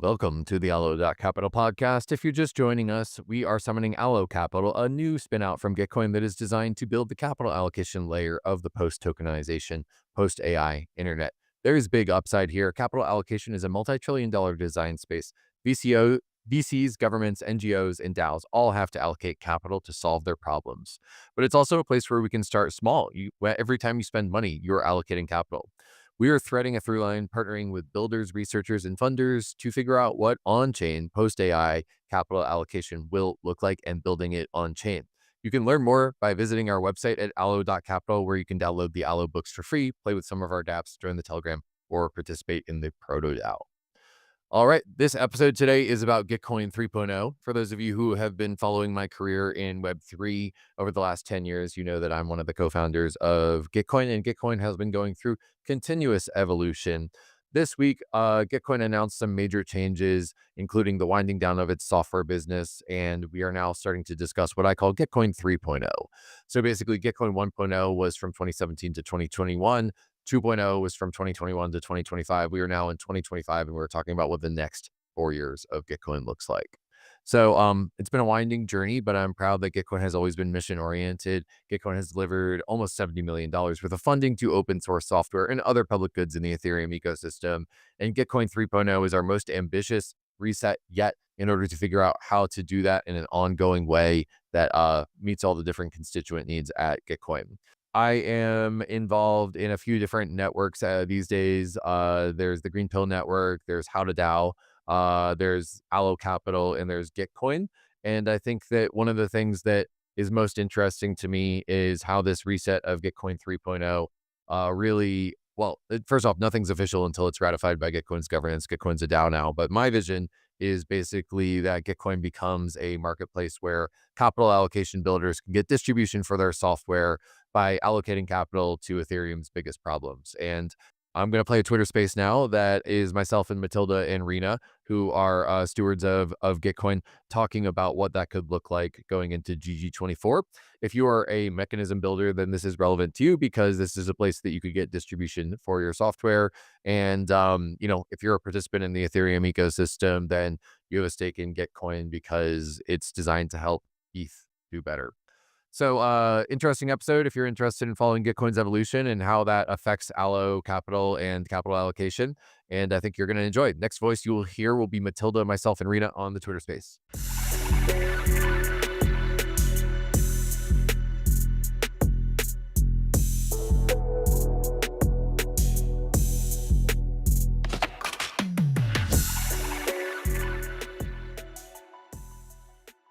Welcome to the Allo Capital podcast. If you're just joining us, we are summoning Allo Capital, a new spinout from Gitcoin that is designed to build the capital allocation layer of the post-tokenization, post-AI internet. There is big upside here. Capital allocation is a multi-trillion-dollar design space. VCs, governments, NGOs, and DAOs all have to allocate capital to solve their problems. But it's also a place where we can start small. Every time you spend money, you're allocating capital. We are threading a through line, partnering with builders, researchers, and funders to figure out what on-chain post-AI capital allocation will look like and building it on-chain. You can learn more by visiting our website at allo.capital, where you can download the Allo books for free, play with some of our dApps, join the Telegram, or participate in the Proto DAO. All right, this episode today is about Gitcoin 3.0. For those of you who have been following my career in Web3 over the last 10 years, you know that I'm one of the co-founders of Gitcoin, and Gitcoin has been going through continuous evolution. This week, Gitcoin announced some major changes, including the winding down of its software business, and we are now starting to discuss what I call Gitcoin 3.0. So basically, Gitcoin 1.0 was from 2017 to 2021. 2.0 was from 2021 to 2025. We are now in 2025, and we're talking about what the next 4 years of Gitcoin looks like. So it's been a winding journey, but I'm proud that Gitcoin has always been mission-oriented. Gitcoin has delivered almost $70 million worth of funding to open source software and other public goods in the Ethereum ecosystem. And Gitcoin 3.0 is our most ambitious reset yet in order to figure out how to do that in an ongoing way that meets all the different constituent needs at Gitcoin. I am involved in a few different networks these days. There's the Green Pill Network, there's How to DAO, there's Allo Capital, and there's Gitcoin. And I think that one of the things that is most interesting to me is how this reset of Gitcoin 3.0 really, well, first off, nothing's official until it's ratified by Gitcoin's governance. Gitcoin's a DAO now, but my vision is basically that Gitcoin becomes a marketplace where capital allocation builders can get distribution for their software by allocating capital to Ethereum's biggest problems. And I'm going to play a Twitter space now that is myself and Mathilda and Rena, who are stewards of Gitcoin, talking about what that could look like going into GG24. If you are a mechanism builder, then this is relevant to you because this is a place that you could get distribution for your software. And, if you're a participant in the Ethereum ecosystem, then you have a stake in Gitcoin because it's designed to help ETH do better. So interesting episode if you're interested in following Gitcoin's evolution and how that affects Allo Capital and capital allocation. And I think you're going to enjoy it. Next voice you will hear will be Mathilda, myself, and Rena on the Twitter space.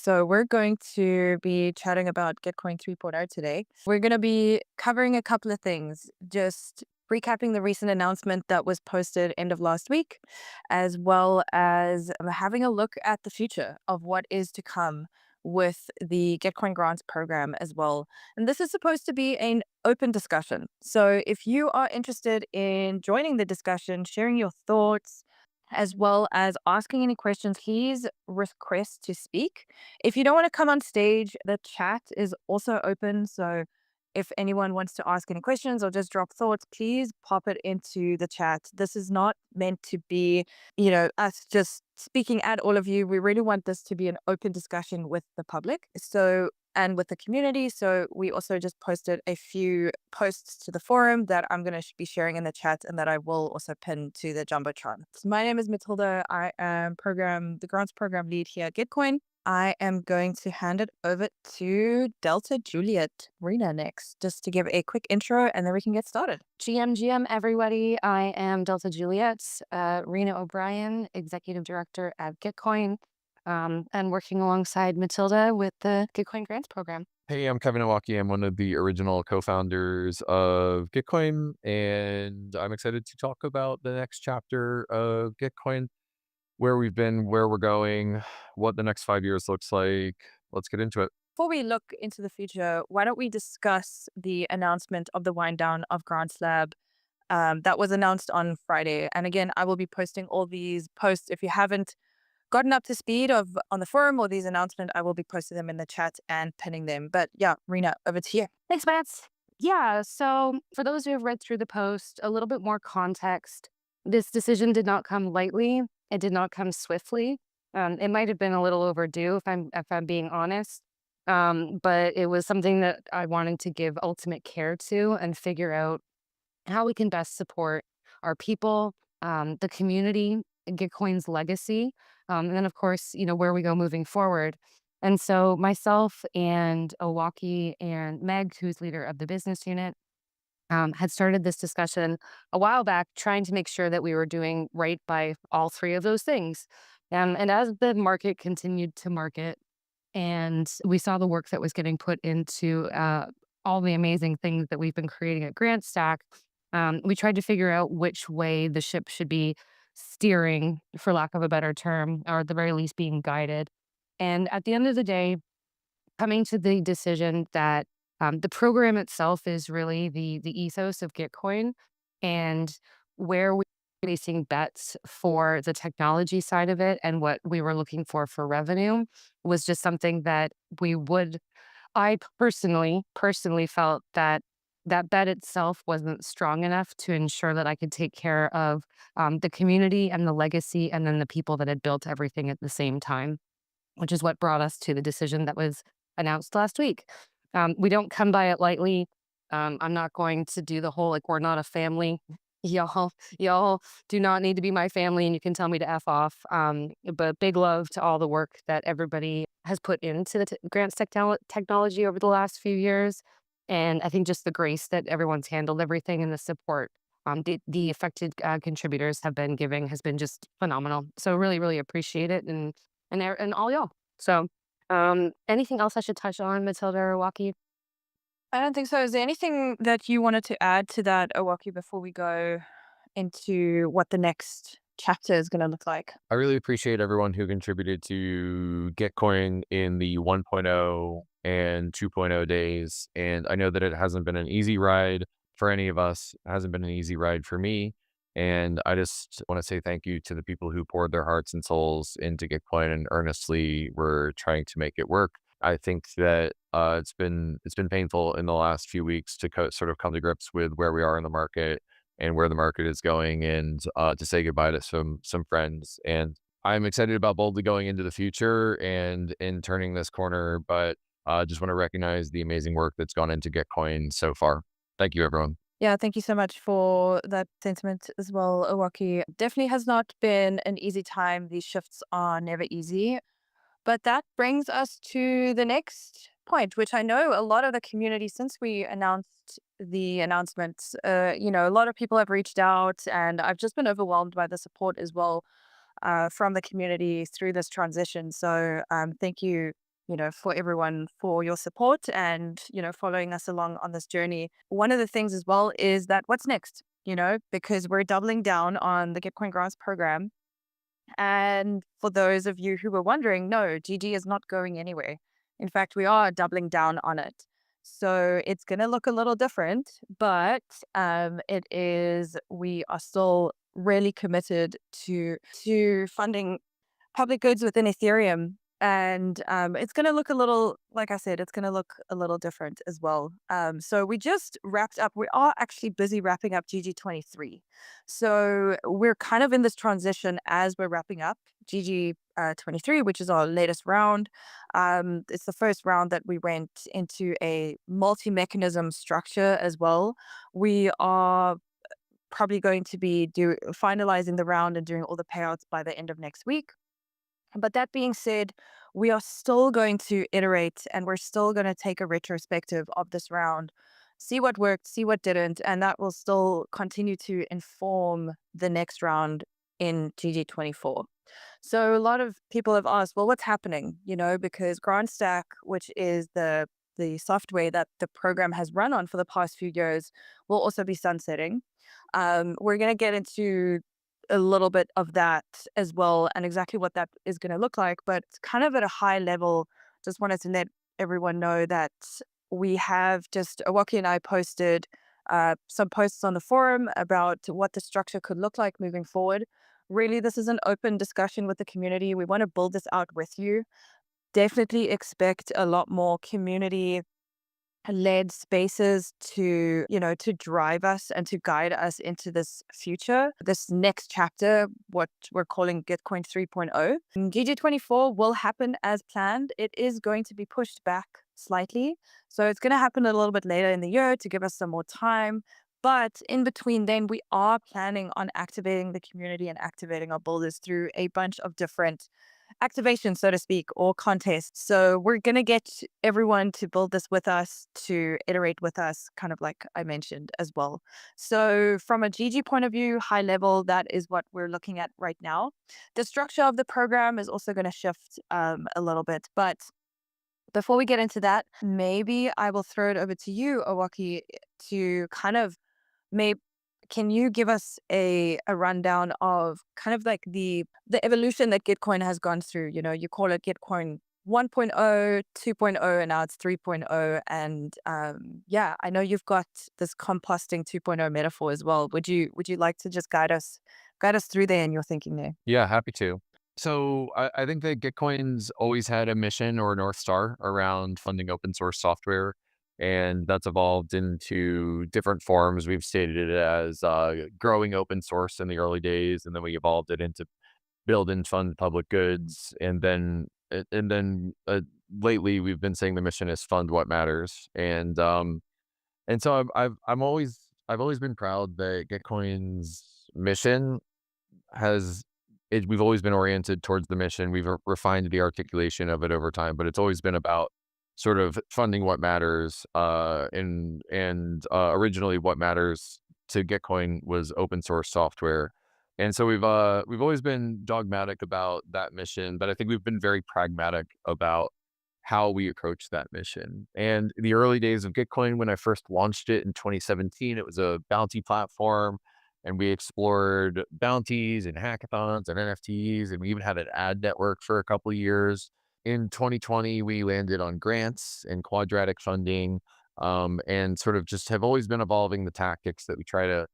So we're going to be chatting about Gitcoin 3.0 today. We're going to be covering a couple of things, just recapping the recent announcement that was posted end of last week, as well as having a look at the future of what is to come with the Gitcoin grants program as well. And this is supposed to be an open discussion. So if you are interested in joining the discussion, sharing your thoughts, as well as asking any questions, please request to speak. If you don't want to come on stage, the chat is also open. So if anyone wants to ask any questions or just drop thoughts, please pop it into the chat. This is not meant to be, us just speaking at all of you. We really want this to be an open discussion with the public. And with the community. So we also just posted a few posts to the forum that I'm going to be sharing in the chat and that I will also pin to the Jumbotron. So my name is Mathilda. I am the grants program lead here at Gitcoin. I am going to hand it over to Delta Juliet Rena next, just to give a quick intro and then we can get started. GM, everybody. I am Delta Juliet, Rena O'Brien, Executive Director at Gitcoin. And working alongside Mathilda with the Gitcoin Grants Program. Hey, I'm Kevin Iwaki. I'm one of the original co-founders of Gitcoin, and I'm excited to talk about the next chapter of Gitcoin, where we've been, where we're going, what the next 5 years looks like. Let's get into it. Before we look into the future, why don't we discuss the announcement of the wind down of Grants Lab that was announced on Friday. And again, I will be posting all these posts. If you haven't gotten up to speed on the forum or these announcements, I will be posting them in the chat and pinning them. But yeah, Rena, over to you. Thanks, Matt. Yeah, so for those who have read through the post, a little bit more context. This decision did not come lightly. It did not come swiftly. It might have been a little overdue if I'm being honest. But it was something that I wanted to give ultimate care to and figure out how we can best support our people, the community, Gitcoin's legacy, and then of course, where we go moving forward. And so myself and Owaki and Meg, who's leader of the business unit, had started this discussion a while back, trying to make sure that we were doing right by all three of those things. And as the market continued to market, and we saw the work that was getting put into all the amazing things that we've been creating at Grant Stack, we tried to figure out which way the ship should be steering, for lack of a better term, or at the very least being guided. And at the end of the day, coming to the decision that the program itself is really the ethos of Gitcoin, and where we were placing bets for the technology side of it and what we were looking for revenue was just something that we would I personally felt that that bet itself wasn't strong enough to ensure that I could take care of the community and the legacy and then the people that had built everything at the same time, which is what brought us to the decision that was announced last week. We don't come by it lightly. I'm not going to do the whole like we're not a family. Y'all do not need to be my family, and you can tell me to f off. But big love to all the work that everybody has put into the grants technology over the last few years, and I think just the grace that everyone's handled everything and the support the affected contributors have been giving has been just phenomenal. So really, really appreciate it, and all y'all. So, anything else I should touch on, Matilda or Waki? I don't think so. Is there anything that you wanted to add to that, Owaki, before we go into what the next chapter is going to look like? I really appreciate everyone who contributed to Gitcoin in the 1.0 and 2.0 days. And I know that it hasn't been an easy ride for any of us. It hasn't been an easy ride for me. And I just want to say thank you to the people who poured their hearts and souls into Gitcoin and earnestly were trying to make it work. I think that it's been painful in the last few weeks to sort of come to grips with where we are in the market and where the market is going, and to say goodbye to some friends. And I'm excited about boldly going into the future and in turning this corner, but just want to recognize the amazing work that's gone into Gitcoin so far. Thank you, everyone. Yeah, thank you so much for that sentiment as well, Owaki. Definitely has not been an easy time. These shifts are never easy. But that brings us to the next point, which I know a lot of the community, since we announced the announcements, a lot of people have reached out, and I've just been overwhelmed by the support as well from the community through this transition. So thank you, for everyone for your support and, following us along on this journey. One of the things as well is that what's next, because we're doubling down on the Gitcoin grants program. And for those of you who were wondering, no, GG is not going anywhere. In fact, we are doubling down on it. So it's going to look a little different, but we are still really committed to funding public goods within Ethereum. And it's going to look a little, like I said, it's going to look a little different as well. So we just wrapped up. We are actually busy wrapping up GG23. So we're kind of in this transition as we're wrapping up GG23, which is our latest round. It's the first round that we went into a multi-mechanism structure as well. We are probably going to be finalizing the round and doing all the payouts by the end of next week. But that being said, we are still going to iterate, and we're still going to take a retrospective of this round, see what worked, see what didn't, and that will still continue to inform the next round in GG24. So a lot of people have asked, well, what's happening? Because GrantStack, which is the software that the program has run on for the past few years, will also be sunsetting. We're going to get into a little bit of that as well and exactly what that is going to look like. But kind of at a high level, just wanted to let everyone know that we have just, Awaki and I posted some posts on the forum about what the structure could look like moving forward. Really, this is an open discussion with the community. We want to build this out with you. Definitely expect a lot more community led spaces to, to drive us and to guide us into this future, this next chapter, what we're calling Gitcoin 3.0. GG24 will happen as planned. It is going to be pushed back slightly. So it's going to happen a little bit later in the year to give us some more time. But in between then, we are planning on activating the community and activating our builders through a bunch of different activation, so to speak, or contest. So we're going to get everyone to build this with us, to iterate with us, kind of like I mentioned as well. So from a GG point of view, high level, that is what we're looking at right now. The structure of the program is also going to shift a little bit. But before we get into that, maybe I will throw it over to you, Owaki, to kind of maybe can you give us a rundown of kind of like the evolution that Gitcoin has gone through? You call it Gitcoin 1.0, 2.0, and now it's 3.0. And yeah, I know you've got this composting 2.0 metaphor as well. Would you like to just guide us through there in your thinking there? Yeah, happy to. So I think that Gitcoin's always had a mission or a North Star around funding open source software, and that's evolved into different forms. We've stated it as growing open source in the early days, and then we evolved it into build and fund public goods, and then lately we've been saying the mission is fund what matters, and so I've always been proud that Gitcoin's mission has we've always been oriented towards the mission. We've refined the articulation of it over time, but it's always been about sort of funding what matters. Originally, what matters to Gitcoin was open source software, and so we've always been dogmatic about that mission. But I think we've been very pragmatic about how we approach that mission. And in the early days of Gitcoin, when I first launched it in 2017, it was a bounty platform, and we explored bounties and hackathons and NFTs, and we even had an ad network for a couple of years. In 2020, we landed on grants and quadratic funding, and sort of just have always been evolving the tactics that we try to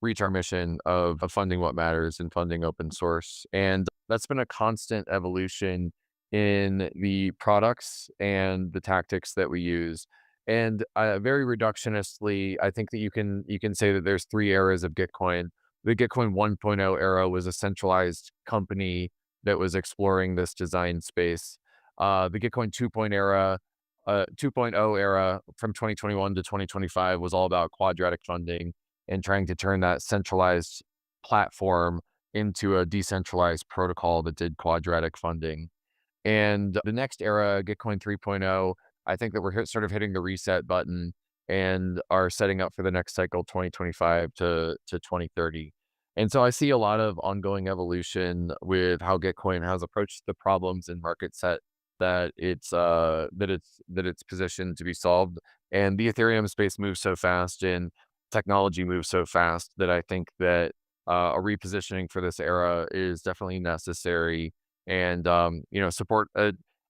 reach our mission of funding what matters and funding open source. And that's been a constant evolution in the products and the tactics that we use. And very reductionistly, I think that you can say that there's three eras of Gitcoin. The Gitcoin 1.0 era was a centralized company that was exploring this design space. The Gitcoin 2.0 era from 2021 to 2025 was all about quadratic funding and trying to turn that centralized platform into a decentralized protocol that did quadratic funding. And the next era, Gitcoin 3.0, I think that we're sort of hitting the reset button and are setting up for the next cycle, 2025 to 2030. And so I see a lot of ongoing evolution with how Gitcoin has approached the problems and market set that it's positioned to be solved. And the Ethereum space moves so fast and technology moves so fast that I think that a repositioning for this era is definitely necessary. And support.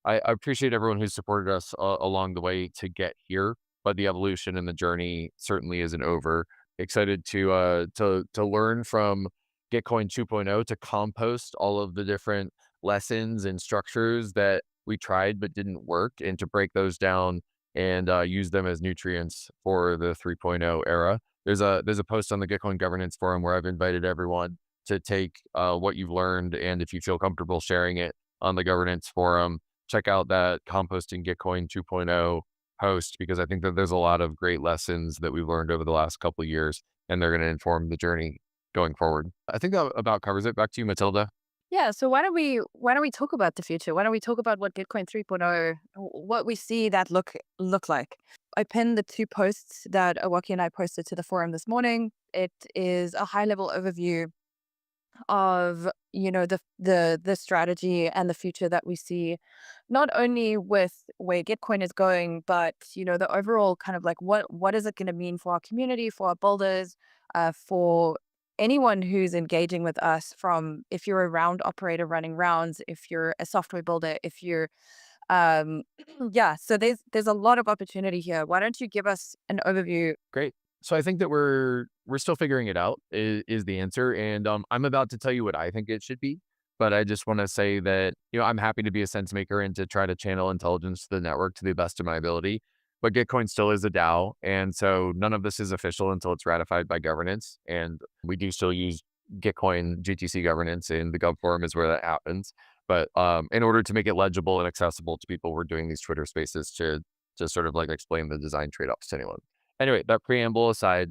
I appreciate everyone who's supported us along the way to get here, but the evolution and the journey certainly isn't over. Excited to learn from Gitcoin 2.0, to compost all of the different lessons and structures that we tried but didn't work, and to break those down and use them as nutrients for the 3.0 era. There's a post on the Gitcoin governance forum where I've invited everyone to take what you've learned, and if you feel comfortable sharing it on the governance forum, check out that composting Gitcoin 2.0 post, because I think that there's a lot of great lessons that we've learned over the last couple of years, and they're going to inform the journey going forward. I think that about covers it. Back to you, Matilda. Yeah, so why don't we talk about the future? Why don't we talk about what Gitcoin 3.0, what we see that look like? I pinned the two posts that Awaki and I posted to the forum this morning. It is a high level overview of the strategy and the future that we see, not only with where Gitcoin is going, but the overall kind of like what is it going to mean for our community, for our builders, for anyone who's engaging with us, from if you're a round operator running rounds, if you're a software builder, if you're um yeah, so there's a lot of opportunity here. Why don't you give us an overview? Great. So I think that we're still figuring it out is the answer, and I'm about to tell you what I think it should be. But I just want to say that I'm happy to be a sense maker and to try to channel intelligence to the network to the best of my ability. but Gitcoin still is a DAO. And so none of this is official until it's ratified by governance. And we do still use Gitcoin GTC governance, and the Gov forum is where that happens. But in order to make it legible and accessible to people, we're doing these Twitter spaces to sort of like explain the design trade-offs to anyone. Anyway, that preamble aside,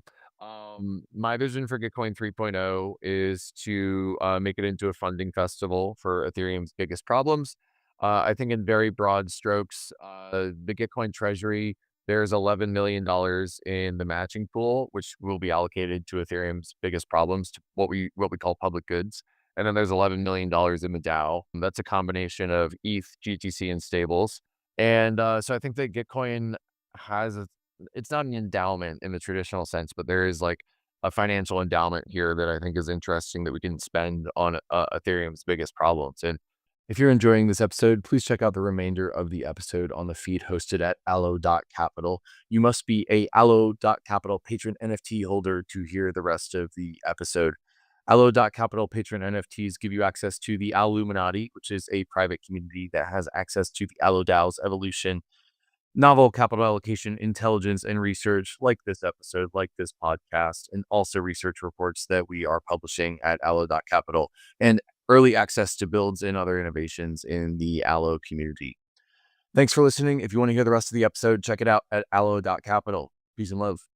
my vision for Gitcoin 3.0 is to make it into a funding festival for Ethereum's biggest problems. I think in very broad strokes, the Gitcoin treasury, there's $11 million in the matching pool, which will be allocated to Ethereum's biggest problems, to what we call public goods. And then there's $11 million in the DAO. That's a combination of ETH, GTC, and stables. And so I think that Gitcoin has it's not an endowment in the traditional sense, but there is like a financial endowment here that I think is interesting that we can spend on Ethereum's biggest problems. And if you're enjoying this episode, please check out the remainder of the episode on the feed hosted at allo.capital. You must be a allo.capital patron NFT holder to hear the rest of the episode. Allo.capital patron NFTs give you access to the Alluminati, which is a private community that has access to the Allo DAO's evolution, novel capital allocation, intelligence, and research like this episode, like this podcast, and also research reports that we are publishing at allo.capital, and early access to builds and other innovations in the Allo community. Thanks for listening. If you want to hear the rest of the episode, check it out at allo.capital. Peace and love.